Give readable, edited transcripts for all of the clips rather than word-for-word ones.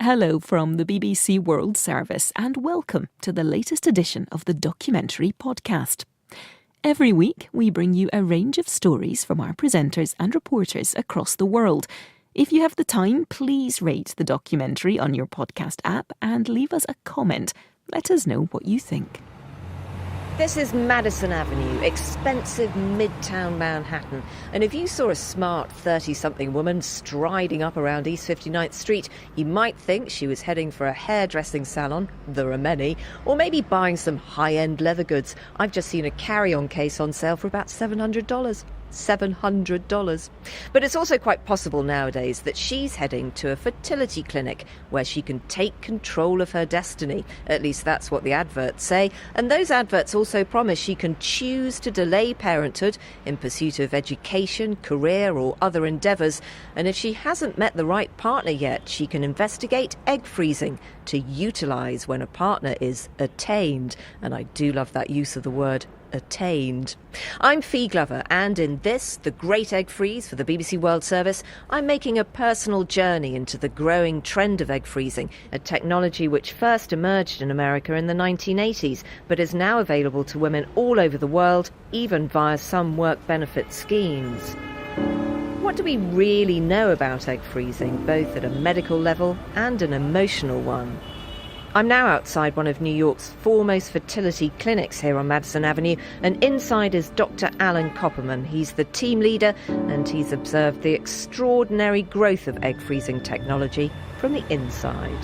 Hello from the BBC World Service and welcome to the latest edition of the Documentary Podcast. Every week we bring you a range of stories from our presenters and reporters across the world. If you have the time, please rate the documentary on your podcast app and leave us a comment. Let us know what you think. This is Madison Avenue, expensive midtown Manhattan. And if you saw a smart 30-something woman striding up around East 59th Street, you might think she was heading for a hairdressing salon, there are many, or maybe buying some high-end leather goods. I've just seen a carry-on case on sale for about $700. $700. But it's also quite possible nowadays that she's heading to a fertility clinic where she can take control of her destiny. At least that's what the adverts say. And those adverts also promise she can choose to delay parenthood in pursuit of education, career or other endeavours. And if she hasn't met the right partner yet, she can investigate egg freezing to utilise when a partner is attained. And I do love that use of the word attained. I'm Fee Glover, and in this, The Great Egg Freeze for the BBC World Service, I'm making a personal journey into the growing trend of egg freezing, a technology which first emerged in America in the 1980s, but is now available to women all over the world, even via some work benefit schemes. What do we really know about egg freezing, both at a medical level and an emotional one? I'm now outside one of New York's foremost fertility clinics here on Madison Avenue, and inside is Dr. Alan Copperman. He's the team leader, and he's observed the extraordinary growth of egg freezing technology from the inside.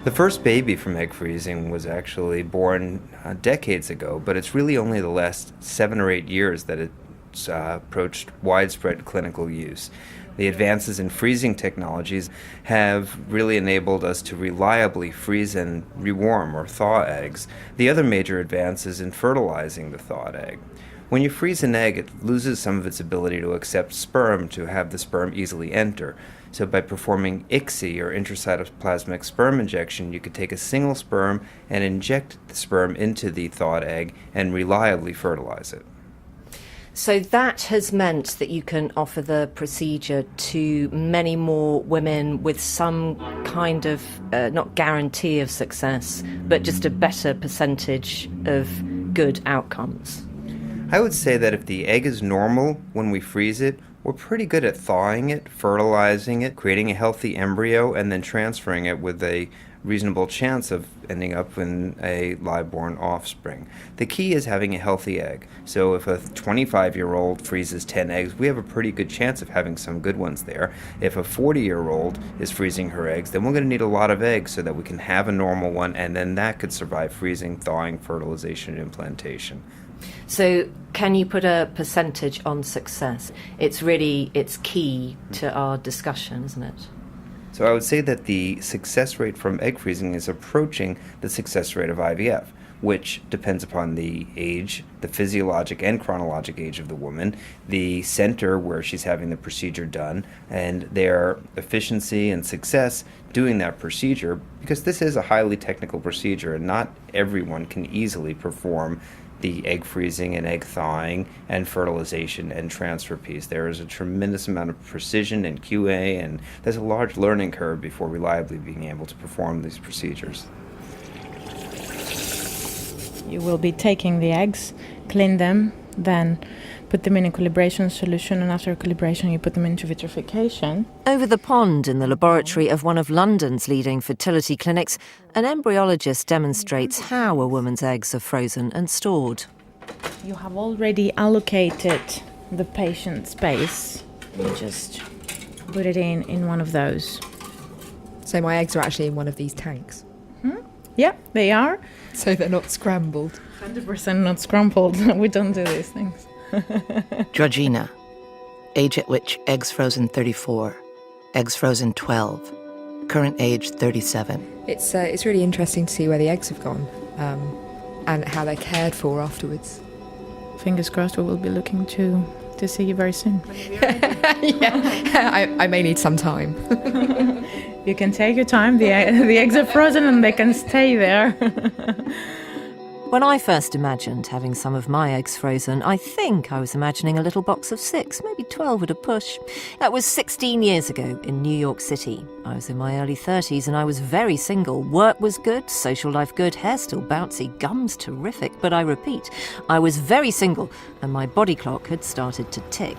The first baby from egg freezing was actually born decades ago, but it's really only the last 7 or 8 years that it's approached widespread clinical use. The advances in freezing technologies have really enabled us to reliably freeze and rewarm or thaw eggs. The other major advance is in fertilizing the thawed egg. When you freeze an egg, it loses some of its ability to accept sperm, to have the sperm easily enter. So by performing ICSI, or intracytoplasmic sperm injection, you could take a single sperm and inject the sperm into the thawed egg and reliably fertilize it. So that has meant that you can offer the procedure to many more women with some kind of, not guarantee of success, but just a better percentage of good outcomes. I would say that if the egg is normal when we freeze it, we're pretty good at thawing it, fertilizing it, creating a healthy embryo, and then transferring it with a reasonable chance of ending up in a live-born offspring. The key is having a healthy egg. So if a 25-year-old freezes 10 eggs, we have a pretty good chance of having some good ones there. If a 40-year-old is freezing her eggs, then we're going to need a lot of eggs so that we can have a normal one, and then that could survive freezing, thawing, fertilization, and implantation. So can you put a percentage on success? It's key to our discussion, isn't it? So I would say that the success rate from egg freezing is approaching the success rate of IVF, which depends upon the age, the physiologic and chronologic age of the woman, the center where she's having the procedure done, and their efficiency and success doing that procedure, because this is a highly technical procedure and not everyone can easily perform the egg freezing and egg thawing and fertilization and transfer piece. There is a tremendous amount of precision and QA, and there's a large learning curve before reliably being able to perform these procedures. You will be taking the eggs, clean them, then put them in a calibration solution, and after calibration you put them into vitrification. Over the pond in the laboratory of one of London's leading fertility clinics, an embryologist demonstrates how a woman's eggs are frozen and stored. You have already allocated the patient space. You just put it in one of those. So my eggs are actually in one of these tanks? Yeah, they are. So they're not scrambled? 100% not scrambled. We don't do these things. Georgina, age at which eggs frozen 34, eggs frozen 12, current age 37. It's really interesting to see where the eggs have gone and how they're cared for afterwards. Fingers crossed we will be looking to see you very soon. Yeah, I may need some time. You can take your time. The eggs are frozen and they can stay there. When I first imagined having some of my eggs frozen, I think I was imagining a little box of 6, maybe 12 at a push. That was 16 years ago in New York City. I was in my early 30s and I was very single. Work was good, social life good, hair still bouncy, gums terrific. But I repeat, I was very single and my body clock had started to tick.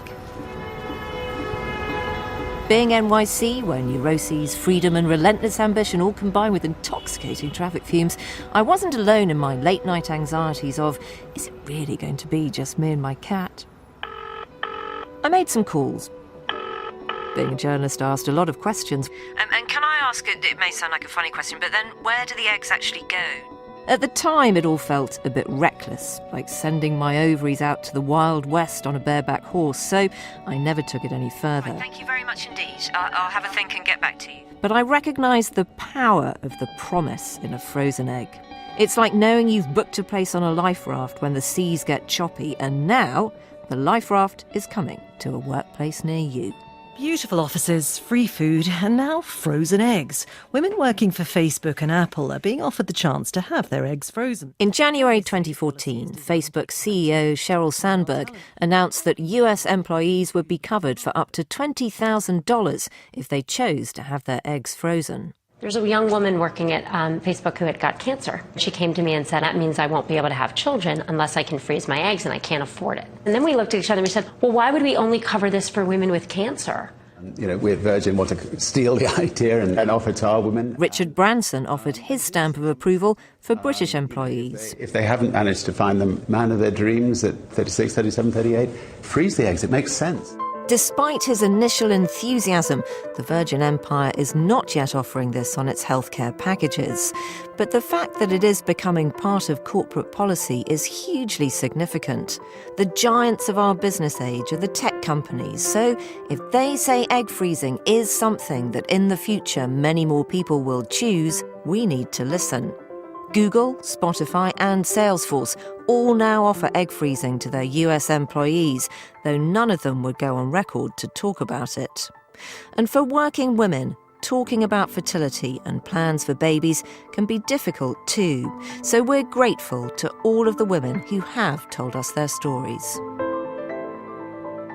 Being NYC, where neuroses, freedom and relentless ambition all combine with intoxicating traffic fumes, I wasn't alone in my late-night anxieties of, is it really going to be just me and my cat? I made some calls. Being a journalist, I asked a lot of questions. And can I ask, it may sound like a funny question, but then where do the eggs actually go? At the time, it all felt a bit reckless, like sending my ovaries out to the Wild West on a bareback horse, so I never took it any further. Right, thank you very much indeed. I'll have a think and get back to you. But I recognised the power of the promise in a frozen egg. It's like knowing you've booked a place on a life raft when the seas get choppy, and now the life raft is coming to a workplace near you. Beautiful offices, free food, and now frozen eggs. Women working for Facebook and Apple are being offered the chance to have their eggs frozen. In January 2014, Facebook CEO Sheryl Sandberg announced that US employees would be covered for up to $20,000 if they chose to have their eggs frozen. There's a young woman working at Facebook who had got cancer. She came to me and said, that means I won't be able to have children unless I can freeze my eggs, and I can't afford it. And then we looked at each other and we said, well, why would we only cover this for women with cancer? You know, we at Virgin want to steal the idea and offer to our women. Richard Branson offered his stamp of approval for British employees. If they haven't managed to find the man of their dreams at 36, 37, 38, freeze the eggs. It makes sense. Despite his initial enthusiasm, the Virgin Empire is not yet offering this on its healthcare packages. But the fact that it is becoming part of corporate policy is hugely significant. The giants of our business age are the tech companies, so if they say egg freezing is something that in the future many more people will choose, we need to listen. Google, Spotify and Salesforce all now offer egg freezing to their US employees, though none of them would go on record to talk about it. And for working women, talking about fertility and plans for babies can be difficult too. So we're grateful to all of the women who have told us their stories.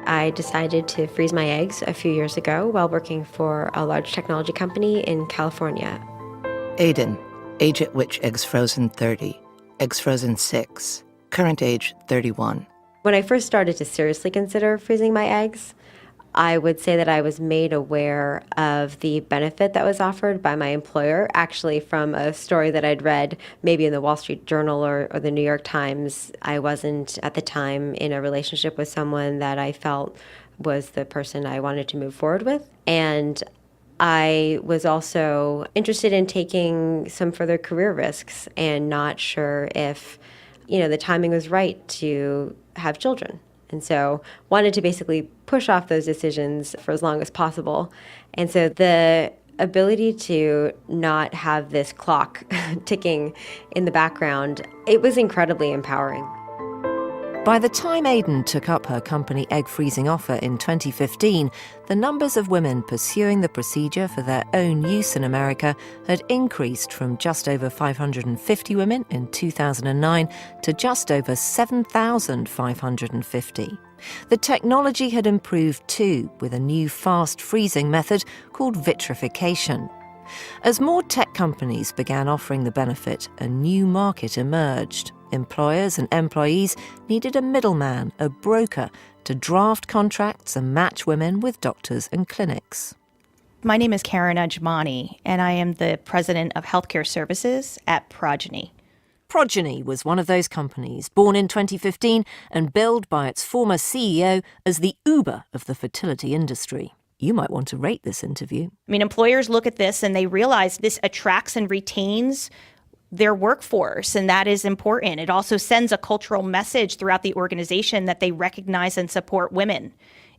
I decided to freeze my eggs a few years ago while working for a large technology company in California. Aidan, age at which eggs frozen 30, eggs frozen 6, current age 31. When I first started to seriously consider freezing my eggs, I would say that I was made aware of the benefit that was offered by my employer, actually from a story that I'd read maybe in the Wall Street Journal or the New York Times. I wasn't at the time in a relationship with someone that I felt was the person I wanted to move forward with. And I was also interested in taking some further career risks and not sure if, the timing was right to have children. And so wanted to basically push off those decisions for as long as possible. And so the ability to not have this clock ticking in the background, it was incredibly empowering. By the time Aidan took up her company egg freezing offer in 2015, the numbers of women pursuing the procedure for their own use in America had increased from just over 550 women in 2009 to just over 7,550. The technology had improved too, with a new fast freezing method called vitrification. As more tech companies began offering the benefit, a new market emerged. Employers and employees needed a middleman, a broker, to draft contracts and match women with doctors and clinics. My name is Karen Ajmani, and I am the president of healthcare services at Progeny. Progeny was one of those companies, born in 2015 and billed by its former CEO as the Uber of the fertility industry. You might want to rate this interview. Employers look at this and they realize this attracts and retains their workforce, and that is important. It also sends a cultural message throughout the organization that they recognize and support women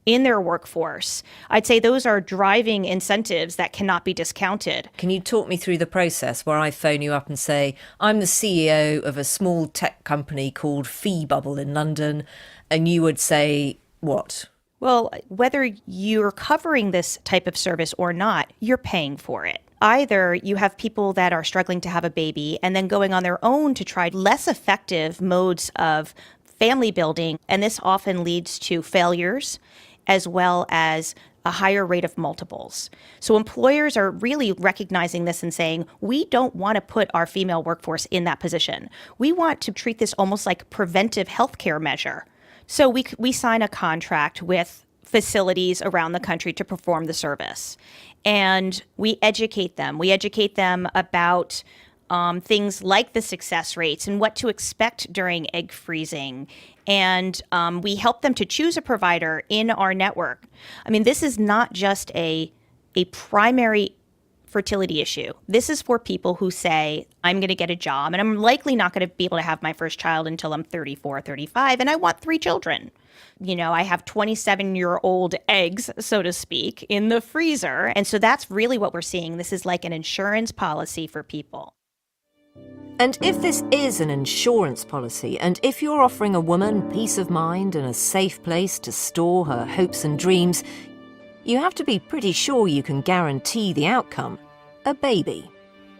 in their workforce. I'd say those are driving incentives that cannot be discounted. Can you talk me through the process where I phone you up and say, I'm the CEO of a small tech company called Fee Bubble in London, and you would say what? Well, whether you're covering this type of service or not, you're paying for it. Either you have people that are struggling to have a baby and then going on their own to try less effective modes of family building, and this often leads to failures as well as a higher rate of multiples. So employers are really recognizing this and saying, we don't want to put our female workforce in that position. We want to treat this almost like preventive healthcare measure. So we sign a contract with facilities around the country to perform the service. And we educate them. We educate them about things like the success rates and what to expect during egg freezing. And we help them to choose a provider in our network. I mean, this is not just a primary fertility issue. This is for people who say, I'm going to get a job and I'm likely not going to be able to have my first child until I'm 34, 35, and I want 3 children. You know, I have 27-year-old eggs, so to speak, in the freezer. And so that's really what we're seeing. This is like an insurance policy for people. And if this is an insurance policy, and if you're offering a woman peace of mind and a safe place to store her hopes and dreams, you have to be pretty sure you can guarantee the outcome: a baby.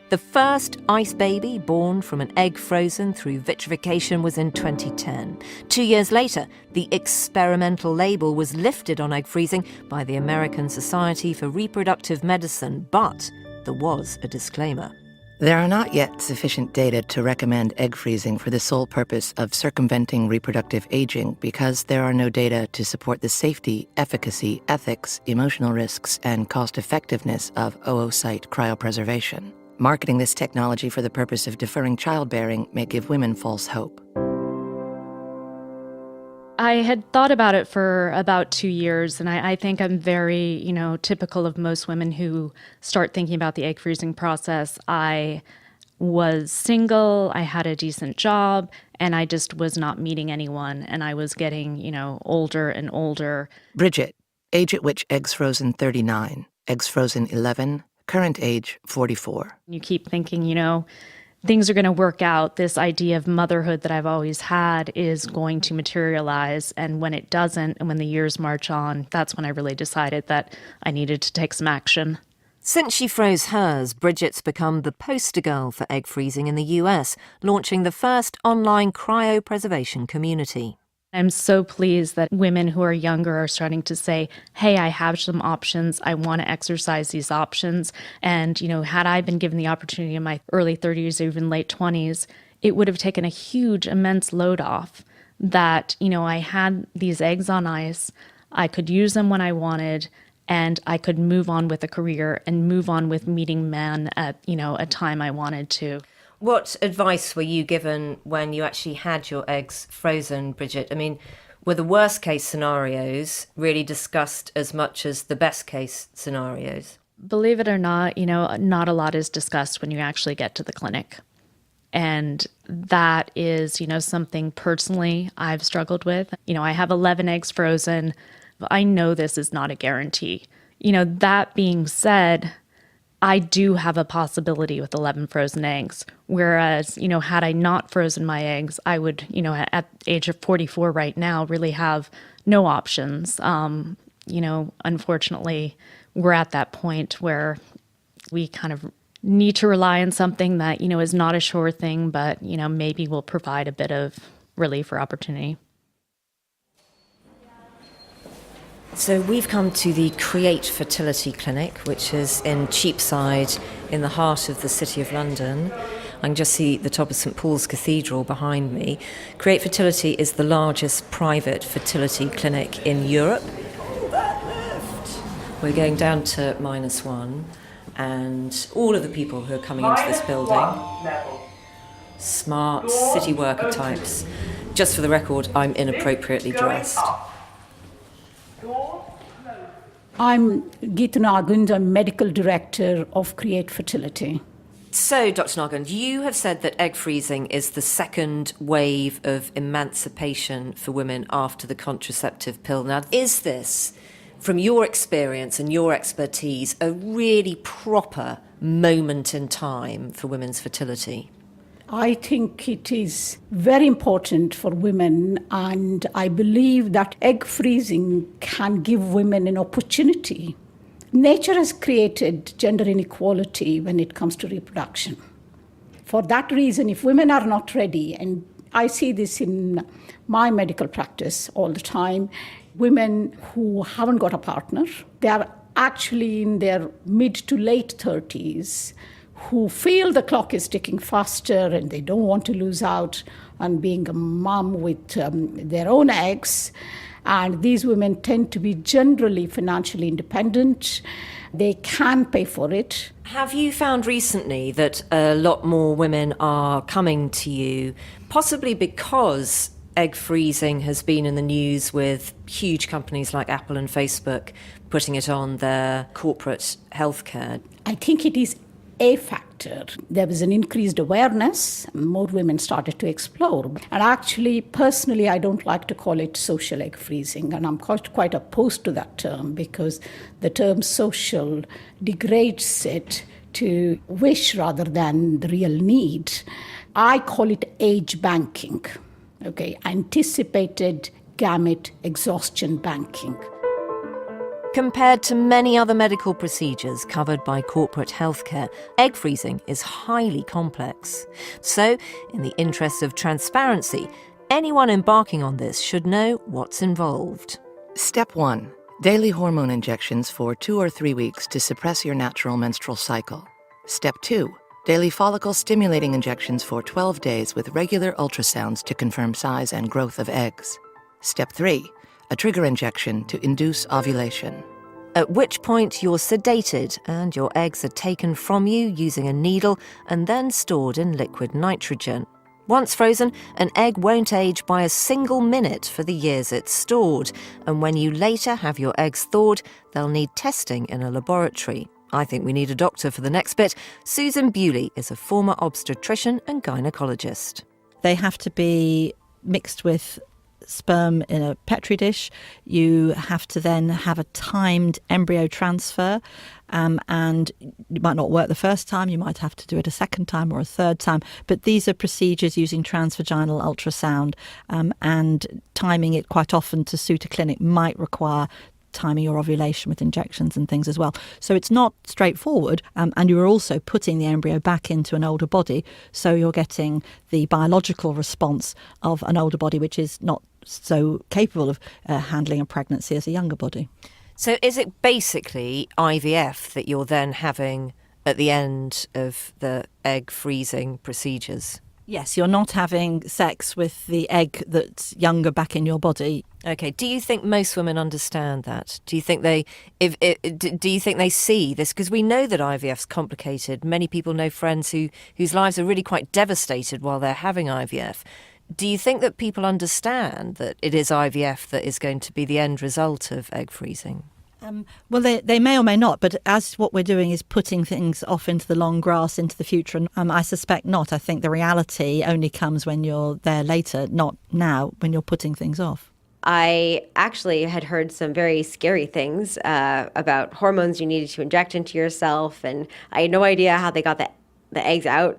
The first ice baby born from an egg frozen through vitrification was in 2010. 2 years later, the experimental label was lifted on egg freezing by the American Society for Reproductive Medicine, but there was a disclaimer. There are not yet sufficient data to recommend egg freezing for the sole purpose of circumventing reproductive aging because there are no data to support the safety, efficacy, ethics, emotional risks, and cost-effectiveness of oocyte cryopreservation. Marketing this technology for the purpose of deferring childbearing may give women false hope. I had thought about it for about 2 years, and I think I'm very, typical of most women who start thinking about the egg freezing process. I was single, I had a decent job, and I just was not meeting anyone, and I was getting, older and older. Brigitte, age at which eggs frozen 39, eggs frozen 11, current age 44. You keep thinking, things are going to work out. This idea of motherhood that I've always had is going to materialize. And when it doesn't, and when the years march on, that's when I really decided that I needed to take some action. Since she froze hers, Brigitte's become the poster girl for egg freezing in the US, launching the first online cryopreservation community. I'm so pleased that women who are younger are starting to say, hey, I have some options. I want to exercise these options. And, had I been given the opportunity in my early 30s or even late 20s, it would have taken a huge, immense load off that, I had these eggs on ice. I could use them when I wanted, and I could move on with a career and move on with meeting men at, a time I wanted to. What advice were you given when you actually had your eggs frozen, Brigitte? I mean, were the worst case scenarios really discussed as much as the best case scenarios? Believe it or not, not a lot is discussed when you actually get to the clinic. And that is, something personally I've struggled with. I have 11 eggs frozen. I know this is not a guarantee. That being said, I do have a possibility with 11 frozen eggs. Whereas, had I not frozen my eggs, I would, at the age of 44 right now, really have no options. Unfortunately, we're at that point where we kind of need to rely on something that, is not a sure thing, but, maybe will provide a bit of relief or opportunity. So we've come to the Create Fertility Clinic, which is in Cheapside, in the heart of the City of London. I can just see the top of St Paul's Cathedral behind me. Create Fertility is the largest private fertility clinic in Europe. We're going down to -1, and all of the people who are coming into this building, smart city worker types. Just for the record, I'm inappropriately dressed. I'm Geeta Nargund. I'm Medical Director of Create Fertility. So, Dr. Nargund, you have said that egg freezing is the second wave of emancipation for women after the contraceptive pill. Now, is this, from your experience and your expertise, a really proper moment in time for women's fertility? I think it is very important for women, and I believe that egg freezing can give women an opportunity Nature has created gender inequality when it comes to reproduction. For that reason, if women are not ready, and I see this in my medical practice all the time, women who haven't got a partner, they are actually in their mid to late 30s, who feel the clock is ticking faster and they don't want to lose out on being a mom with their own eggs. And these women tend to be generally financially independent. They can pay for it. Have you found recently that a lot more women are coming to you, possibly because egg freezing has been in the news with huge companies like Apple and Facebook putting it on their corporate healthcare? I think it is a factor. There was an increased awareness. More women started to explore. And actually, personally, I don't like to call it social egg freezing. And I'm quite opposed to that term because the term social degrades it to wish rather than the real need. I call it age banking. Okay, anticipated gamete exhaustion banking. Compared to many other medical procedures covered by corporate healthcare, egg freezing is highly complex. So, in the interest of transparency, anyone embarking on this should know what's involved. Step 1. Daily hormone injections for 2 or 3 weeks to suppress your natural menstrual cycle. Step 2. Daily follicle-stimulating injections for 12 days with regular ultrasounds to confirm size and growth of eggs. Step 3. A trigger injection to induce ovulation. At which point you're sedated and your eggs are taken from you using a needle and then stored in liquid nitrogen. Once frozen, an egg won't age by a single minute for the years it's stored, and when you later have your eggs thawed, they'll need testing in a laboratory. I think we need a doctor for the next bit. Susan Bewley is a former obstetrician and gynaecologist. They have to be mixed with sperm in a petri dish. You have to then have a timed embryo transfer, and it might not work the first time. You might have to do it a second time or a third time. But these are procedures using transvaginal ultrasound, and timing it quite often to suit a clinic might require timing your ovulation with injections and things as well. So it's not straightforward, and you're also putting the embryo back into an older body, so you're getting the biological response of an older body which is not so capable of handling a pregnancy as a younger body. So is it basically IVF that you're then having at the end of the egg freezing procedures? Yes, you're not having sex with the egg that's younger back in your body. Okay. Do you think most women understand that? Do you think they see this? Because we know that IVF's complicated. Many people know friends whose lives are really quite devastated while they're having IVF. Do you think that people understand that it is IVF that is going to be the end result of egg freezing? Well, they may or may not, but as what we're doing is putting things off into the long grass, into the future, and I suspect not. I think the reality only comes when you're there later, not now when you're putting things off. I actually had heard some very scary things about hormones you needed to inject into yourself, and I had no idea how they got the eggs out.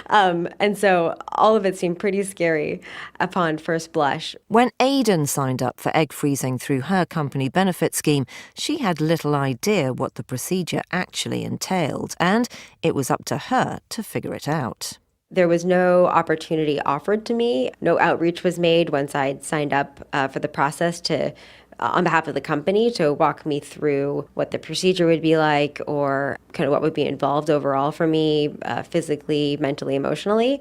And so all of it seemed pretty scary upon first blush. When Aidan signed up for egg freezing through her company benefit scheme, she had little idea what the procedure actually entailed, and it was up to her to figure it out. There was no opportunity offered to me. No outreach was made once I'd signed up for the process to on behalf of the company to walk me through what the procedure would be like or kind of what would be involved overall for me, physically, mentally, emotionally.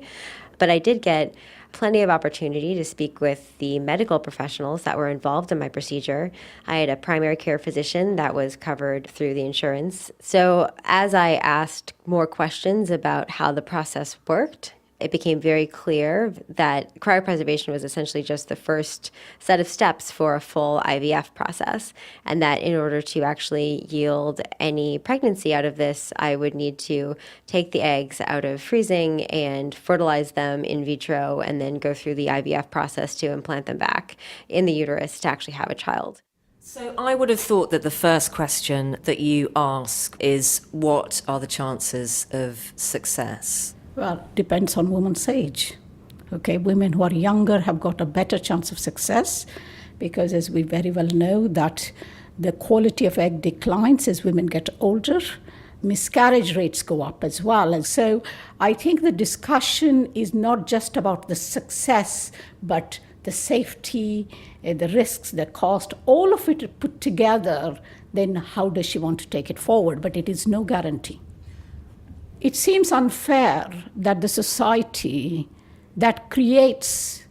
But I did get plenty of opportunity to speak with the medical professionals that were involved in my procedure. I had a primary care physician that was covered through the insurance. So as I asked more questions about how the process worked, it became very clear that cryopreservation was essentially just the first set of steps for a full IVF process, and that in order to actually yield any pregnancy out of this, I would need to take the eggs out of freezing and fertilize them in vitro and then go through the IVF process to implant them back in the uterus to actually have a child. So I would have thought that the first question that you ask is, what are the chances of success? Well, it depends on women's age. Okay, women who are younger have got a better chance of success because, as we very well know, that The quality of egg declines as women get older. Miscarriage rates go up as well. And so I think the discussion is not just about the success, but the safety, the risks, the cost, all of it put together. Then how does she want to take it forward? But it is no guarantee. It seems unfair that the society that creates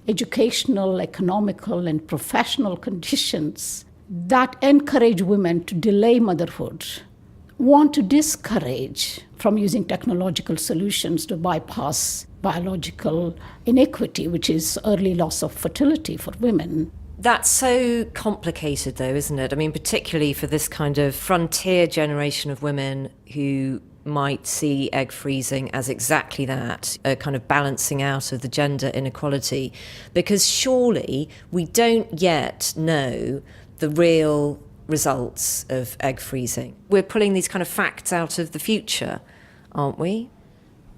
educational, economical, and professional conditions that encourage women to delay motherhood want to discourage from using technological solutions to bypass biological inequity, which is early loss of fertility for women. That's so complicated, though, isn't it? I mean, particularly for this kind of frontier generation of women who might see egg freezing as exactly that, a kind of balancing out of the gender inequality. Because surely we don't yet know the real results of egg freezing. We're pulling these kind of facts out of the future, aren't we?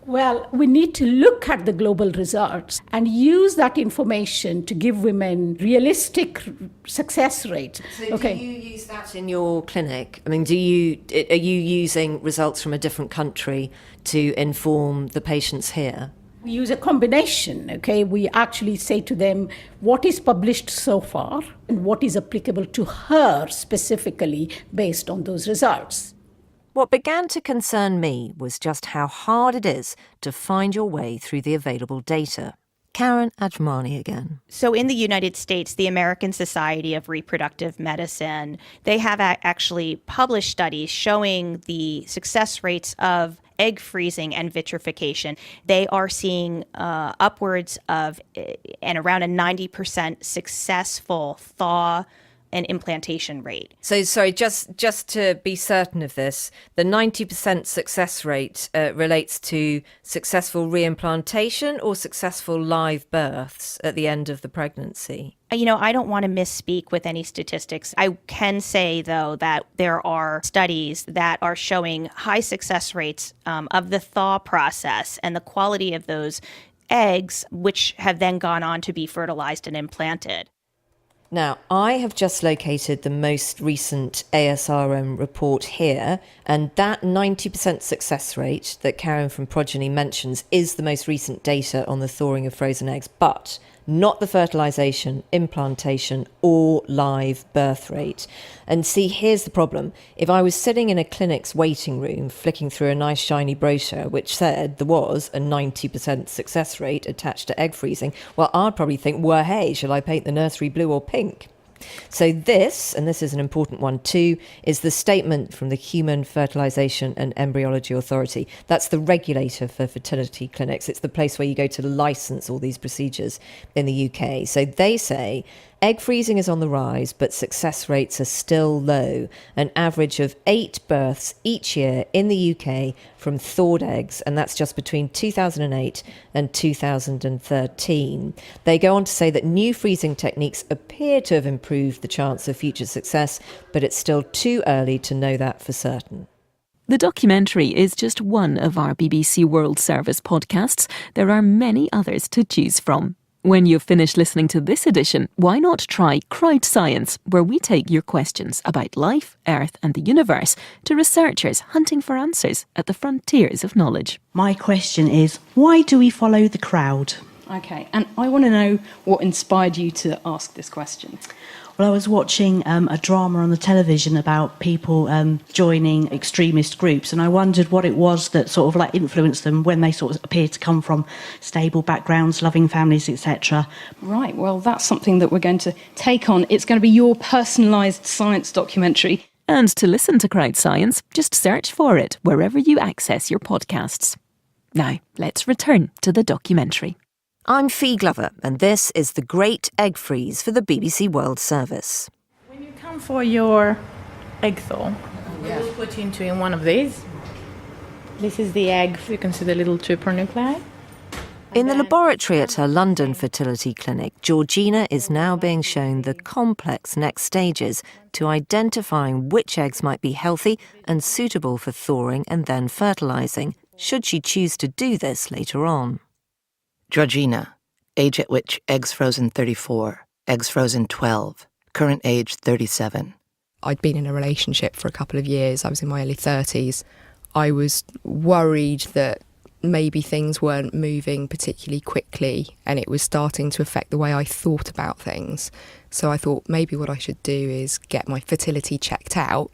Well, we need to look at the global results and use that information to give women realistic success rates. So do you use that in your clinic? I mean, are you using results from a different country to inform the patients here? We use a combination, okay? We actually say to them what is published so far and what is applicable to her specifically based on those results. What began to concern me was just how hard it is to find your way through the available data. Karen Ajmani again. So in the United States, the American Society of Reproductive Medicine, they have actually published studies showing the success rates of egg freezing and vitrification. They are seeing upwards of and around a 90% successful thaw and implantation rate. So, sorry, just to be certain of this, the 90% success rate relates to successful reimplantation or successful live births at the end of the pregnancy? You know, I don't want to misspeak with any statistics. I can say, though, that there are studies that are showing high success rates of the thaw process and the quality of those eggs, which have then gone on to be fertilized and implanted. Now, I have just located the most recent ASRM report here, and that 90% success rate that Karen from Progeny mentions is the most recent data on the thawing of frozen eggs, but not the fertilization, implantation, or live birth rate. And see, here's the problem. If I was sitting in a clinic's waiting room, flicking through a nice shiny brochure which said there was a 90% success rate attached to egg freezing, well, I'd probably think, well, hey, shall I paint the nursery blue or pink? So this, and this is an important one too, is the statement from the Human Fertilization and Embryology Authority. That's the regulator for fertility clinics. It's the place where you go to license all these procedures in the UK. So they say egg freezing is on the rise, but success rates are still low. An average of 8 births each year in the UK from thawed eggs, and that's just between 2008 and 2013. They go on to say that new freezing techniques appear to have improved the chance of future success, but it's still too early to know that for certain. The documentary is just one of our BBC World Service podcasts. There are many others to choose from. When you've finished listening to this edition, why not try Crowd Science, where we take your questions about life, Earth and the universe to researchers hunting for answers at the frontiers of knowledge. My question is, why do we follow the crowd? Okay, and I want to know what inspired you to ask this question. Well, I was watching a drama on the television about people joining extremist groups, and I wondered what it was that sort of like influenced them when they sort of appear to come from stable backgrounds, loving families, etc. Right, well, that's something that we're going to take on. It's going to be your personalised science documentary. And to listen to Crowd Science, just search for it wherever you access your podcasts. Now, let's return to the documentary. I'm Fee Glover, and this is The Great Egg Freeze for the BBC World Service. When you come for your egg thaw, we'll put you in one of these. This is the egg. You can see the little tuber nuclei. In the laboratory at her London fertility clinic, Georgina is now being shown the complex next stages to identifying which eggs might be healthy and suitable for thawing and then fertilising, should she choose to do this later on. Georgina, age at which eggs frozen 34, eggs frozen 12, current age 37. I'd been in a relationship for a couple of years. I was in my early 30s. I was worried that maybe things weren't moving particularly quickly and it was starting to affect the way I thought about things. So I thought maybe what I should do is get my fertility checked out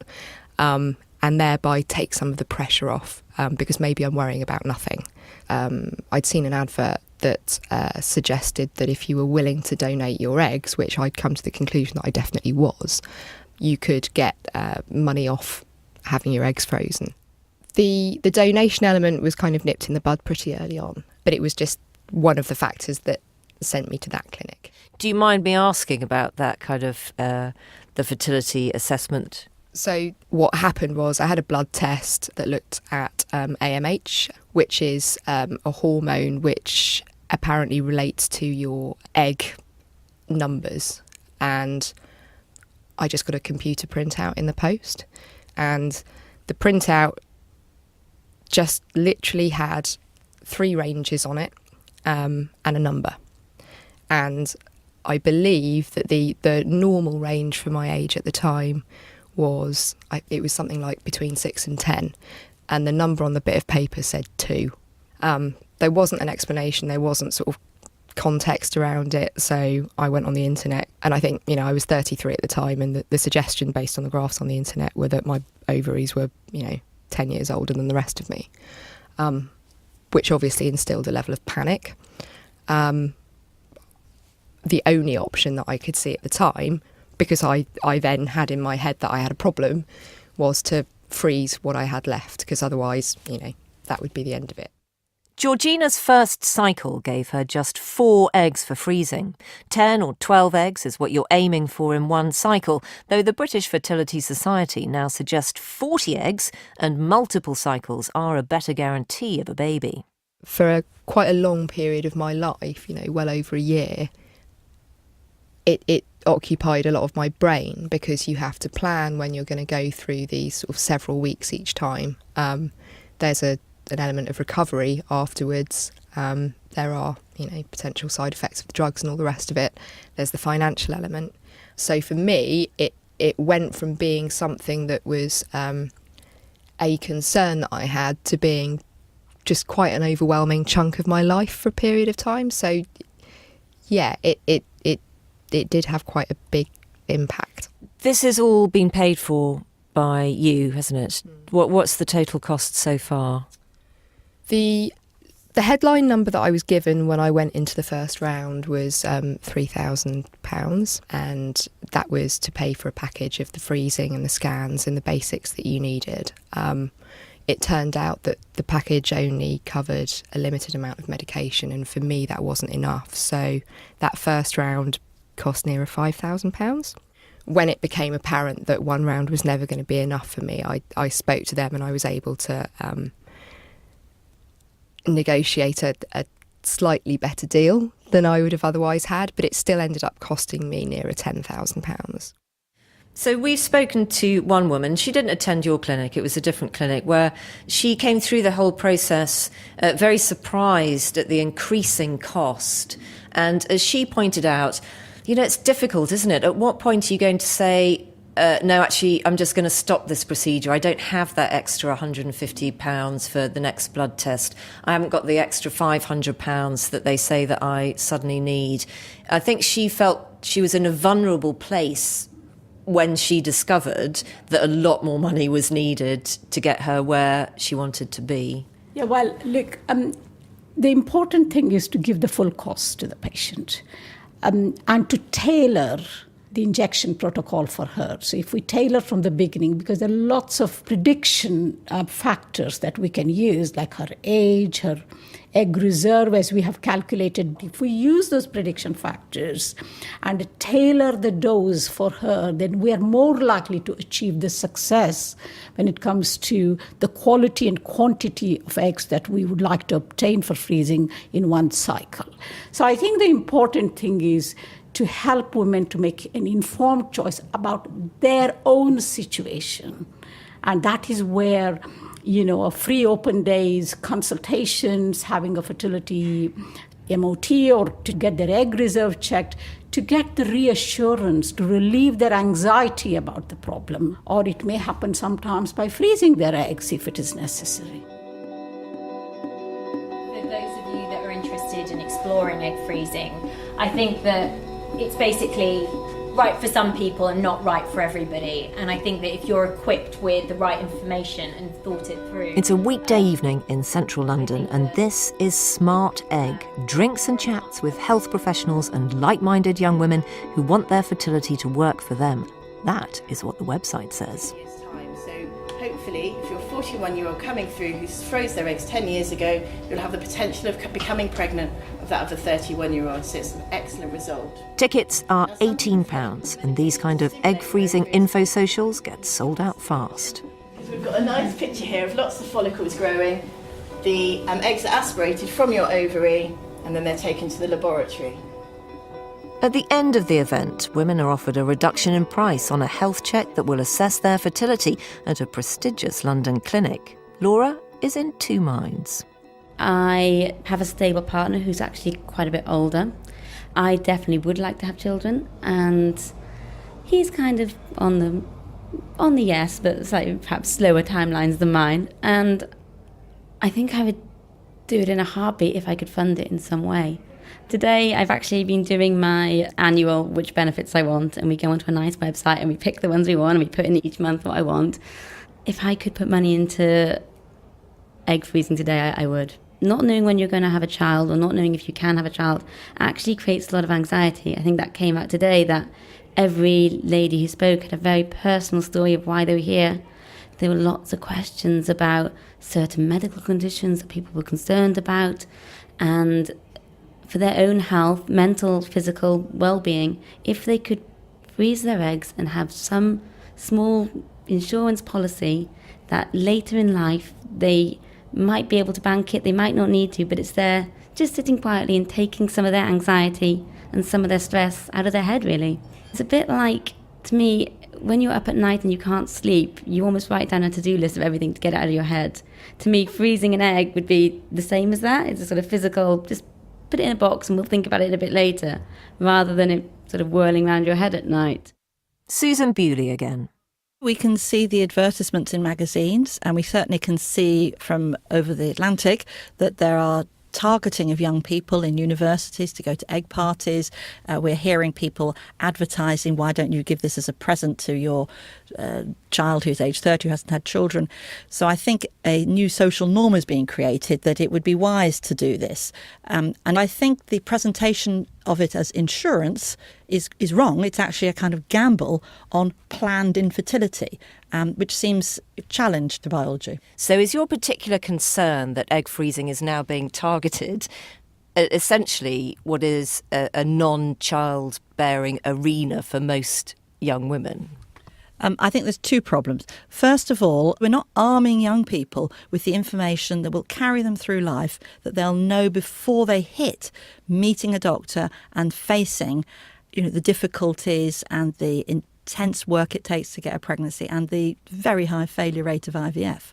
and thereby take some of the pressure off because maybe I'm worrying about nothing. I'd seen an advert that suggested that if you were willing to donate your eggs, which I'd come to the conclusion that I definitely was, you could get money off having your eggs frozen. The donation element was kind of nipped in the bud pretty early on, but it was just one of the factors that sent me to that clinic. Do you mind me asking about that kind of the fertility assessment? So what happened was I had a blood test that looked at AMH, which is a hormone which apparently relates to your egg numbers. And I just got a computer printout in the post. And the printout just literally had 3 ranges on it and a number. And I believe that the normal range for my age at the time was, it was something like between 6 and 10. And the number on the bit of paper said 2. There wasn't an explanation, there wasn't sort of context around it. So I went on the internet and I think, I was 33 at the time, and the suggestion based on the graphs on the internet were that my ovaries were, 10 years older than the rest of me, which obviously instilled a level of panic. The only option that I could see at the time, because I then had in my head that I had a problem, was to freeze what I had left, because otherwise, that would be the end of it. Georgina's first cycle gave her just 4 eggs for freezing. 10 or 12 eggs is what you're aiming for in one cycle, though the British Fertility Society now suggest 40 eggs and multiple cycles are a better guarantee of a baby. For quite a long period of my life, well over a year, it occupied a lot of my brain, because you have to plan when you're going to go through these sort of several weeks each time. There's an element of recovery afterwards. There are, potential side effects of the drugs and all the rest of it. There's the financial element. So for me, it went from being something that was a concern that I had to being just quite an overwhelming chunk of my life for a period of time. So yeah, it did have quite a big impact. This has all been paid for by you, hasn't it? What's the total cost so far? The headline number that I was given when I went into the first round was £3,000, and that was to pay for a package of the freezing and the scans and the basics that you needed. It turned out that the package only covered a limited amount of medication, and for me that wasn't enough. So that first round cost nearer £5,000. When it became apparent that one round was never going to be enough for me, I spoke to them and I was able to negotiate a slightly better deal than I would have otherwise had, but it still ended up costing me nearer £10,000. So we've spoken to one woman. She didn't attend your clinic. It was a different clinic, where she came through the whole process very surprised at the increasing cost. And as she pointed out, it's difficult, isn't it? At what point are you going to say, no, actually, I'm just going to stop this procedure. I don't have that extra £150 for the next blood test. I haven't got the extra £500 that they say that I suddenly need. I think she felt she was in a vulnerable place when she discovered that a lot more money was needed to get her where she wanted to be. Yeah, well, look, the important thing is to give the full cost to the patient and to tailor the injection protocol for her. So if we tailor from the beginning, because there are lots of prediction factors that we can use, like her age, her egg reserve, as we have calculated. If we use those prediction factors and tailor the dose for her, then we are more likely to achieve the success when it comes to the quality and quantity of eggs that we would like to obtain for freezing in one cycle. So I think the important thing is to help women to make an informed choice about their own situation. And that is where, a free open days, consultations, having a fertility MOT, or to get their egg reserve checked, to get the reassurance, to relieve their anxiety about the problem. Or it may happen sometimes by freezing their eggs if it is necessary. For those of you that are interested in exploring egg freezing, I think that it's basically right for some people and not right for everybody. And I think that if you're equipped with the right information and thought it through... It's a weekday evening in central London, and this is Smart Egg. Drinks and chats with health professionals and like-minded young women who want their fertility to work for them. That is what the website says. Hopefully, if you're a 41-year-old coming through who's froze their eggs 10 years ago, you'll have the potential of becoming pregnant of that of the 31-year-old, so it's an excellent result. Tickets are £18, and these kind of egg-freezing info socials get sold out fast. We've got a nice picture here of lots of follicles growing. The eggs are aspirated from your ovary, and then they're taken to the laboratory. At the end of the event, women are offered a reduction in price on a health check that will assess their fertility at a prestigious London clinic. Laura is in two minds. I have a stable partner who's actually quite a bit older. I definitely would like to have children, and he's kind of on the yes, but slightly perhaps slower timelines than mine. And I think I would do it in a heartbeat if I could fund it in some way. Today, I've actually been doing my annual which benefits I want, and we go onto a nice website and we pick the ones we want and we put in each month what I want. If I could put money into egg freezing today, I would. Not knowing when you're going to have a child or not knowing if you can have a child actually creates a lot of anxiety. I think that came out today, that every lady who spoke had a very personal story of why they were here. There were lots of questions about certain medical conditions that people were concerned about, and for their own health, mental, physical well-being, if they could freeze their eggs and have some small insurance policy that later in life they might be able to bank it, they might not need to, but it's there just sitting quietly and taking some of their anxiety and some of their stress out of their head, really. It's a bit like, to me, when you're up at night and you can't sleep, you almost write down a to-do list of everything to get out of your head. To me, freezing an egg would be the same as that. It's a sort of physical, just put it in a box and we'll think about it a bit later, rather than it sort of whirling around your head at night. Susan Bewley again. We can see the advertisements in magazines, and we certainly can see from over the Atlantic that there are targeting of young people in universities to go to egg parties. We're hearing people advertising, why don't you give this as a present to your child who's age 30 who hasn't had children. So I think a new social norm is being created that it would be wise to do this. And I think the presentation of it as insurance is wrong. It's actually a kind of gamble on planned infertility, which seems a challenge to biology. So is your particular concern that egg freezing is now being targeted essentially what is a non-childbearing arena for most young women? I think there's two problems. First of all, we're not arming young people with the information that will carry them through life, that they'll know before they hit meeting a doctor and facing, the difficulties and the intense work it takes to get a pregnancy and the very high failure rate of IVF.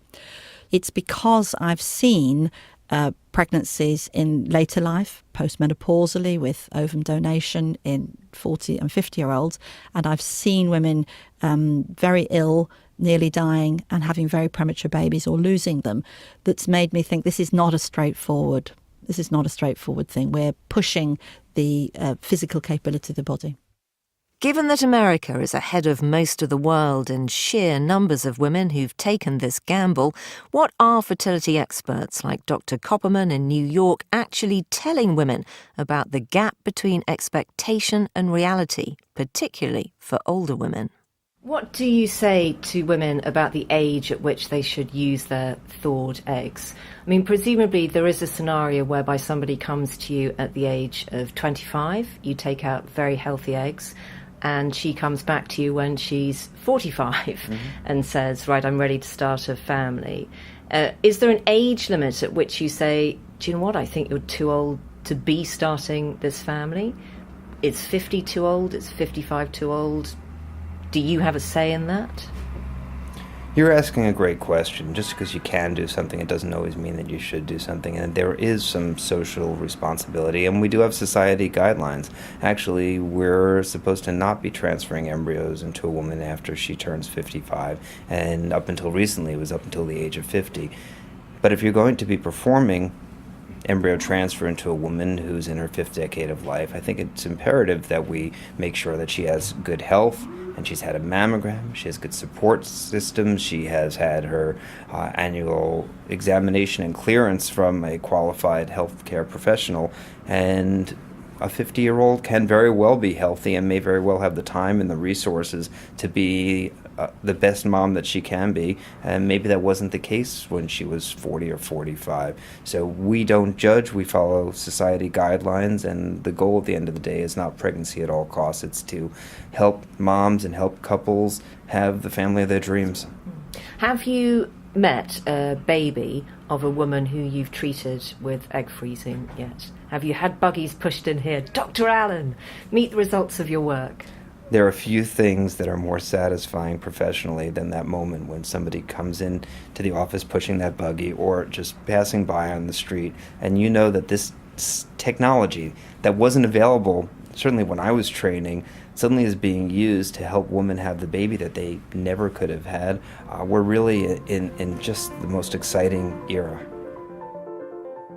It's because I've seen pregnancies in later life, postmenopausally with ovum donation in 40 and 50-year-olds, and I've seen women very ill, nearly dying and having very premature babies or losing them. That's made me think this is not a straightforward thing. We're pushing the physical capability of the body. Given that America is ahead of most of the world in sheer numbers of women who've taken this gamble, what are fertility experts like Dr. Copperman in New York actually telling women about the gap between expectation and reality, particularly for older women? What do you say to women about the age at which they should use their thawed eggs? I mean, presumably there is a scenario whereby somebody comes to you at the age of 25, you take out very healthy eggs, and she comes back to you when she's 45 and says, right, I'm ready to start a family. Is there an age limit at which you say, do you know what, I think you're too old to be starting this family? Is 50 too old? Is 55 too old? Do you have a say in that? You're asking a great question. Just because you can do something, it doesn't always mean that you should do something. And there is some social responsibility, and we do have society guidelines. Actually, we're supposed to not be transferring embryos into a woman after she turns 55, and up until recently, it was up until the age of 50. But if you're going to be performing embryo transfer into a woman who's in her 5th decade of life, I think it's imperative that we make sure that she has good health, and she's had a mammogram, she has good support systems, she has had her annual examination and clearance from a qualified healthcare professional, and a 50-year-old can very well be healthy and may very well have the time and the resources to be the best mom that she can be, and maybe that wasn't the case when she was 40 or 45. So we don't judge, we follow society guidelines, and the goal at the end of the day is not pregnancy at all costs. It's to help moms and help couples have the family of their dreams. Have you met a baby of a woman who you've treated with egg freezing yet? Have you had buggies pushed in here? Dr. Allen, meet the results of your work. There are few things that are more satisfying professionally than that moment when somebody comes in to the office pushing that buggy or just passing by on the street, and you know that this technology that wasn't available, certainly when I was training, suddenly is being used to help women have the baby that they never could have had. We're really in just the most exciting era.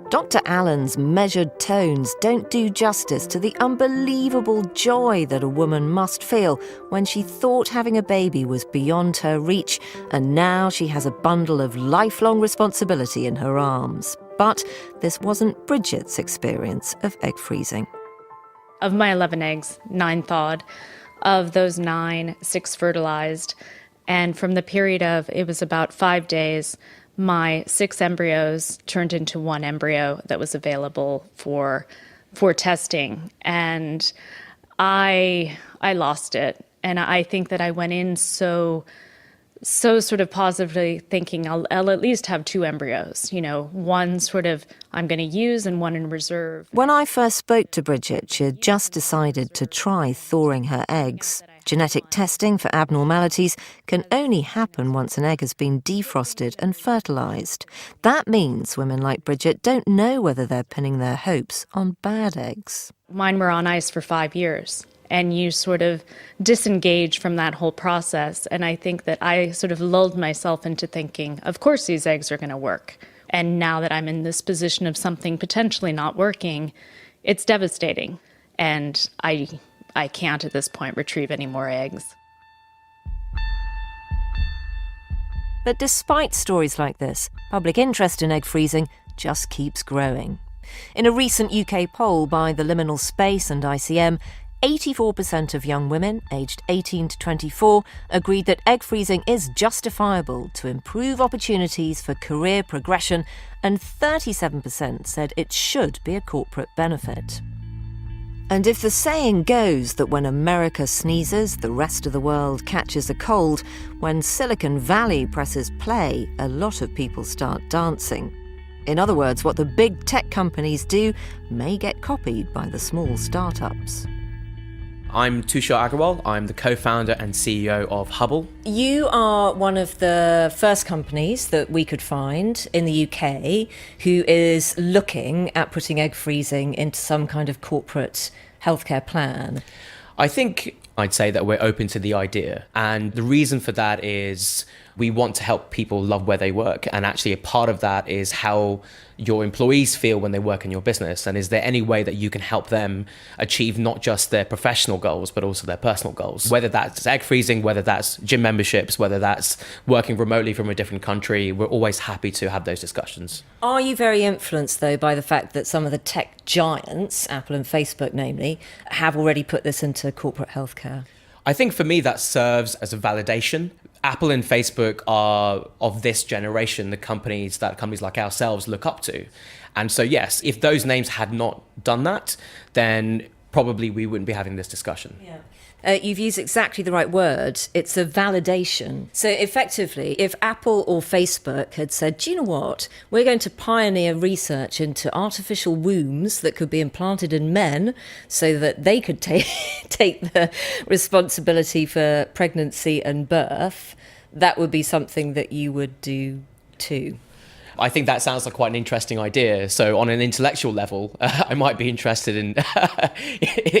Dr. Allen's measured tones don't do justice to the unbelievable joy that a woman must feel when she thought having a baby was beyond her reach, and now she has a bundle of lifelong responsibility in her arms. But this wasn't Brigitte's experience of egg freezing. Of my 11 eggs, 9 thawed. Of those 9, 6 fertilized. And from the period of, it was about 5 days, my 6 embryos turned into 1 embryo that was available for testing. And I lost it. And I think that I went in so sort of positively thinking I'll at least have 2 embryos, one sort of I'm going to use and one in reserve. When I first spoke to Brigitte, she had just decided to try thawing her eggs. Genetic testing for abnormalities can only happen once an egg has been defrosted and fertilized. That means women like Brigitte don't know whether they're pinning their hopes on bad eggs. Mine were on ice for 5 years. And you sort of disengage from that whole process. And I think that I sort of lulled myself into thinking, of course these eggs are going to work. And now that I'm in this position of something potentially not working, it's devastating. And I can't at this point retrieve any more eggs. But despite stories like this, public interest in egg freezing just keeps growing. In a recent UK poll by the Liminal Space and ICM, 84% of young women aged 18 to 24 agreed that egg freezing is justifiable to improve opportunities for career progression, and 37% said it should be a corporate benefit. And if the saying goes that when America sneezes, the rest of the world catches a cold, when Silicon Valley presses play, a lot of people start dancing. In other words, what the big tech companies do may get copied by the small startups. I'm Tushar Agarwal. I'm the co-founder and CEO of Hubble. You are one of the first companies that we could find in the UK who is looking at putting egg freezing into some kind of corporate healthcare plan. I think I'd say that we're open to the idea. And the reason for that is we want to help people love where they work. And actually a part of that is how your employees feel when they work in your business. And is there any way that you can help them achieve not just their professional goals, but also their personal goals? Whether that's egg freezing, whether that's gym memberships, whether that's working remotely from a different country, we're always happy to have those discussions. Are you very influenced, though, by the fact that some of the tech giants, Apple and Facebook namely, have already put this into corporate healthcare? I think for me that serves as a validation. Apple and Facebook are of this generation, the companies that companies like ourselves look up to. And so, yes, if those names had not done that, then probably we wouldn't be having this discussion. Yeah. You've used exactly the right word. It's a validation. So effectively, if Apple or Facebook had said, do you know what, we're going to pioneer research into artificial wombs that could be implanted in men so that they could take the responsibility for pregnancy and birth, that would be something that you would do too. I think that sounds like quite an interesting idea. So on an intellectual level, I might be interested in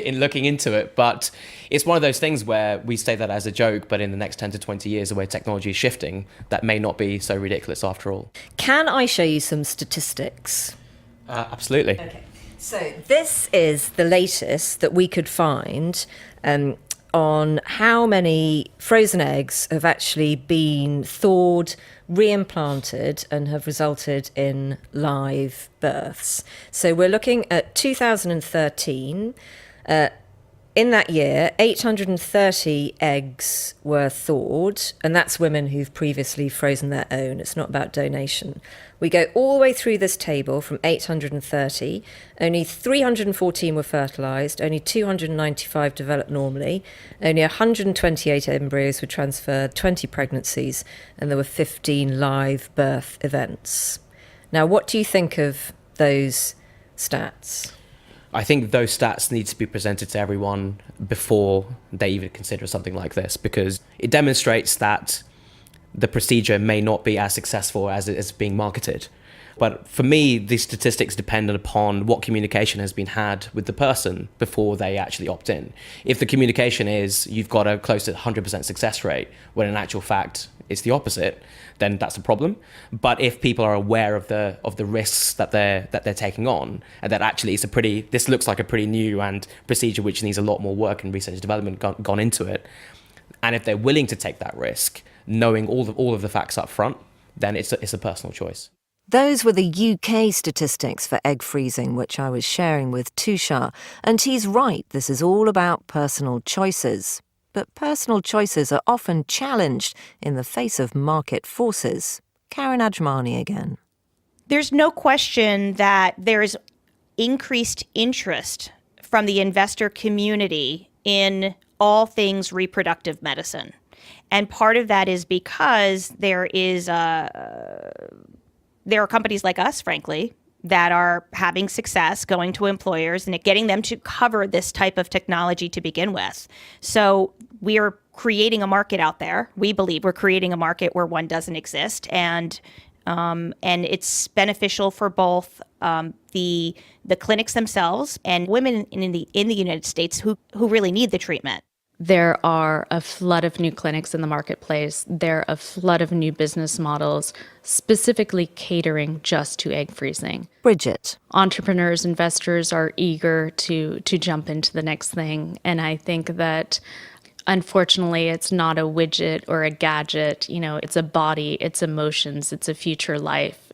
in looking into it. But it's one of those things where we say that as a joke, but in the next 10 to 20 years, the way technology is shifting, that may not be so ridiculous after all. Can I show you some statistics? Absolutely. Okay. So this is the latest that we could find on how many frozen eggs have actually been thawed, reimplanted, and have resulted in live births. So we're looking at 2013. In that year, 830 eggs were thawed, and that's women who've previously frozen their own. It's not about donation. We go all the way through this table from 830. Only 314 were fertilized, only 295 developed normally, only 128 embryos were transferred, 20 pregnancies, and there were 15 live birth events. Now, what do you think of those stats? I think those stats need to be presented to everyone before they even consider something like this, because it demonstrates that the procedure may not be as successful as it is being marketed. But for me, these statistics depend upon what communication has been had with the person before they actually opt in. If the communication is you've got a close to 100% success rate, when in actual fact it's the opposite, then that's a problem. But if people are aware of the risks that they're taking on, and that actually this looks like a pretty new and procedure which needs a lot more work and research and development gone into it, and if they're willing to take that risk, knowing all of the facts up front, then it's a personal choice. Those were the UK statistics for egg freezing, which I was sharing with Tushar. And he's right, this is all about personal choices. But personal choices are often challenged in the face of market forces. Karen Ajmani again. There's no question that there's increased interest from the investor community in all things reproductive medicine. And part of that is because there are companies like us, frankly, that are having success going to employers and getting them to cover this type of technology to begin with. So we are creating a market out there. We believe we're creating a market where one doesn't exist, and it's beneficial for both the clinics themselves and women in the United States who really need the treatment. There are a flood of new clinics in the marketplace. There are a flood of new business models specifically catering just to egg freezing. Brigitte. Entrepreneurs, investors are eager to jump into the next thing. And I think that unfortunately, it's not a widget or a gadget. It's a body, it's emotions, it's a future life.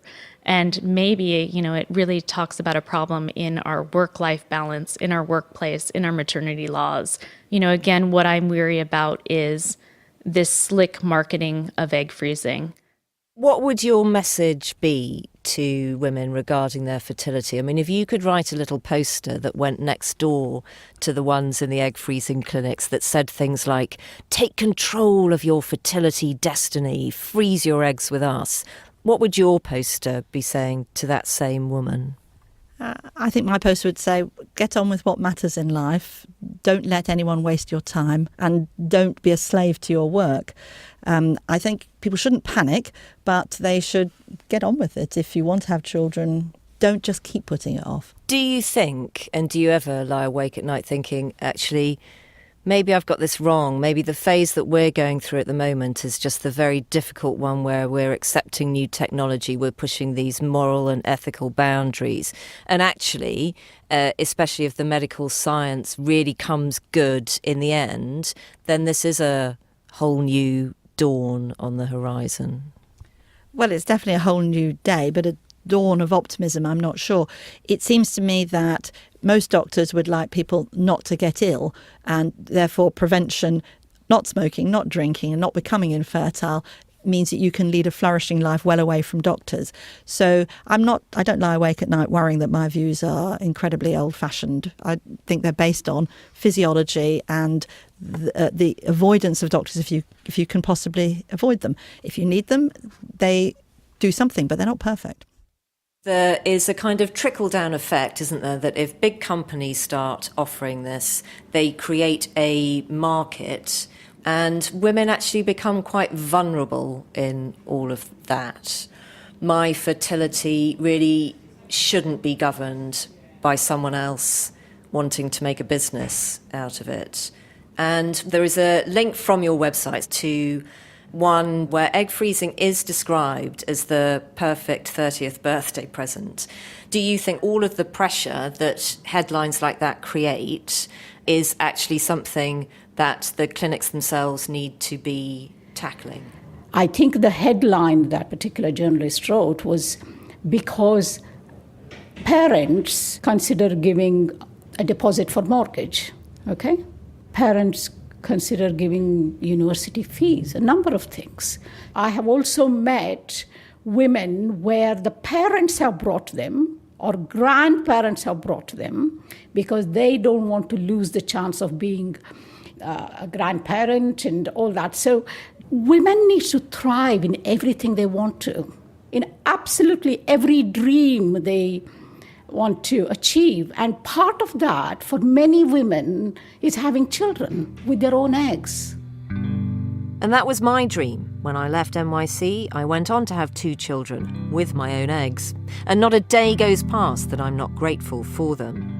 And maybe, it really talks about a problem in our work-life balance, in our workplace, in our maternity laws. Again, what I'm weary about is this slick marketing of egg freezing. What would your message be to women regarding their fertility? I mean, if you could write a little poster that went next door to the ones in the egg freezing clinics that said things like, take control of your fertility destiny, freeze your eggs with us. What would your poster be saying to that same woman? I think my poster would say, get on with what matters in life. Don't let anyone waste your time, and don't be a slave to your work. I think people shouldn't panic, but they should get on with it. If you want to have children, don't just keep putting it off. Do you think, and do you ever lie awake at night thinking, actually, maybe I've got this wrong. Maybe the phase that we're going through at the moment is just the very difficult one where we're accepting new technology, we're pushing these moral and ethical boundaries. And actually, especially if the medical science really comes good in the end, then this is a whole new dawn on the horizon. Well, it's definitely a whole new day, but a dawn of optimism, I'm not sure. It seems to me that most doctors would like people not to get ill, and therefore prevention, not smoking, not drinking, and not becoming infertile means that you can lead a flourishing life well away from doctors. So I don't lie awake at night worrying that my views are incredibly old-fashioned. I think they're based on physiology and the avoidance of doctors if you can possibly avoid them. If you need them, they do something, but they're not perfect. There is a kind of trickle-down effect, isn't there, that if big companies start offering this, they create a market And women actually become quite vulnerable in all of that. My fertility really shouldn't be governed by someone else wanting to make a business out of it. And there is a link from your website to one where egg freezing is described as the perfect 30th birthday present. Do you think all of the pressure that headlines like that create is actually something that the clinics themselves need to be tackling? I think the headline that particular journalist wrote was because parents consider giving a deposit for mortgage, okay? Parents consider giving university fees, a number of things. I have also met women where the parents have brought them or grandparents have brought them because they don't want to lose the chance of being a grandparent and all that. So women need to thrive in everything they want to, in absolutely every dream they want to achieve. And part of that, for many women, is having children with their own eggs. And that was my dream. When I left NYC, I went on to have 2 children with my own eggs. And not a day goes past that I'm not grateful for them.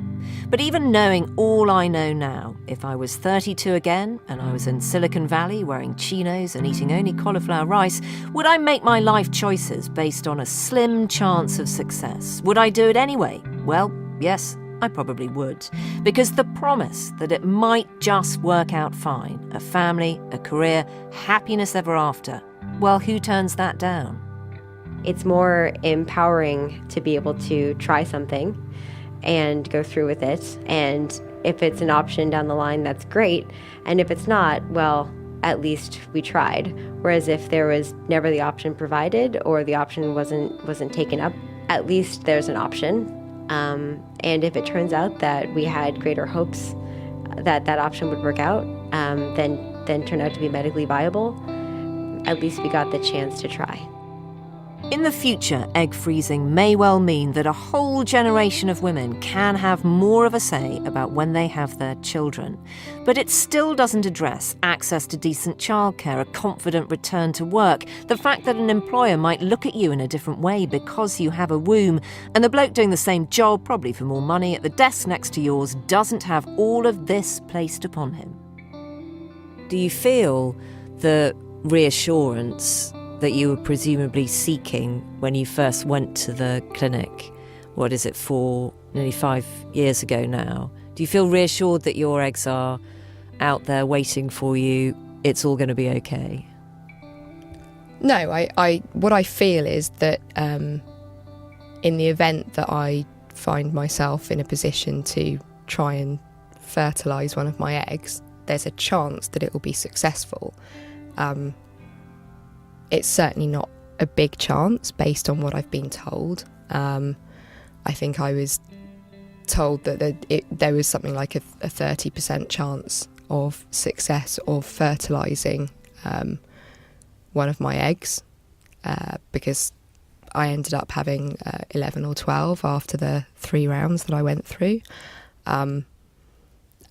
But even knowing all I know now, if I was 32 again and I was in Silicon Valley wearing chinos and eating only cauliflower rice, would I make my life choices based on a slim chance of success? Would I do it anyway? Well, yes, I probably would. Because the promise that it might just work out fine, a family, a career, happiness ever after, well, who turns that down? It's more empowering to be able to try something and go through with it. And if it's an option down the line, that's great. And if it's not, well, at least we tried. Whereas if there was never the option provided or the option wasn't taken up, at least there's an option. And if it turns out that we had greater hopes that that option would work out, then turn out to be medically viable, at least we got the chance to try. In the future, egg freezing may well mean that a whole generation of women can have more of a say about when they have their children. But it still doesn't address access to decent childcare, a confident return to work, the fact that an employer might look at you in a different way because you have a womb, and the bloke doing the same job, probably for more money, at the desk next to yours, doesn't have all of this placed upon him. Do you feel the reassurance that you were presumably seeking when you first went to the clinic, what is it, nearly 5 years ago now? Do you feel reassured that your eggs are out there waiting for you, it's all going to be okay? No, what I feel is that in the event that I find myself in a position to try and fertilise one of my eggs, there's a chance that it will be successful. It's certainly not a big chance based on what I've been told. I think I was told that there was something like a 30% chance of success of fertilising one of my eggs because I ended up having 11 or 12 after the 3 rounds that I went through. And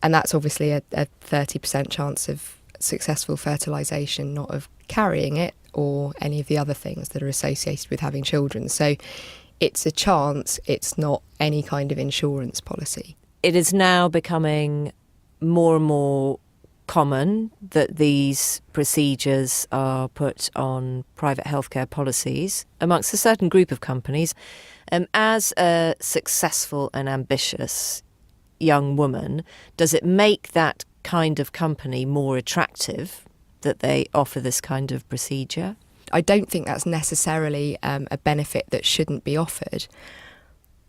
that's obviously a 30% chance of successful fertilisation, not of carrying it or any of the other things that are associated with having children. So it's a chance, it's not any kind of insurance policy. It is now becoming more and more common that these procedures are put on private healthcare policies amongst a certain group of companies. As a successful and ambitious young woman, does it make that kind of company more attractive that they offer this kind of procedure? I don't think that's necessarily a benefit that shouldn't be offered,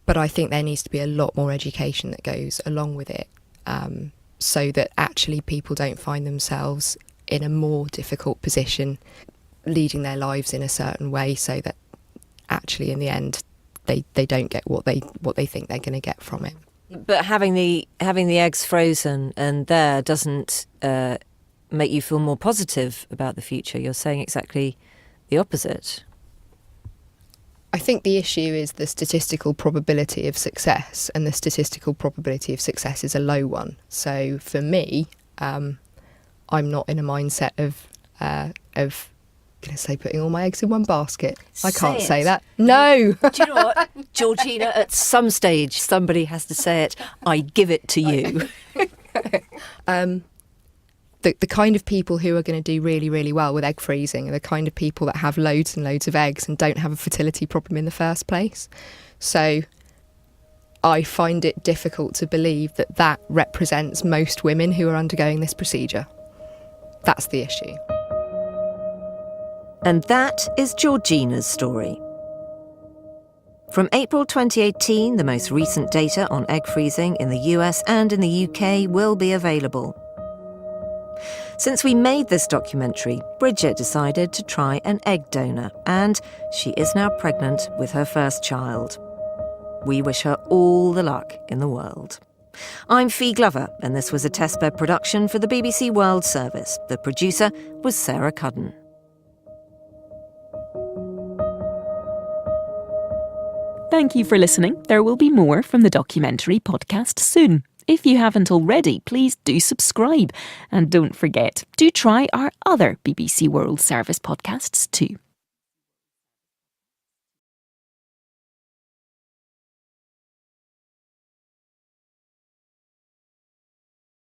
but I think there needs to be a lot more education that goes along with it, so that actually people don't find themselves in a more difficult position leading their lives in a certain way, so that actually in the end they don't get what they think they're going to get from it. But having the eggs frozen and there doesn't make you feel more positive about the future. You're saying exactly the opposite. I think the issue is the statistical probability of success, and the statistical probability of success is a low one. So for me, I'm not in a mindset of going to say putting all my eggs in one basket. I can't say that. No. Do you know what, Georgina? At some stage, somebody has to say it. I give it to you. The kind of people who are going to do really, really well with egg freezing are the kind of people that have loads and loads of eggs and don't have a fertility problem in the first place. So I find it difficult to believe that represents most women who are undergoing this procedure. That's the issue. And that is Georgina's story. From April 2018, the most recent data on egg freezing in the US and in the UK will be available. Since we made this documentary, Brigitte decided to try an egg donor, and she is now pregnant with her first child. We wish her all the luck in the world. I'm Fee Glover, and this was a testbed production for the BBC World Service. The producer was Sarah Cudden. Thank you for listening. There will be more from the documentary podcast soon. If you haven't already, please do subscribe. And don't forget, do try our other BBC World Service podcasts too.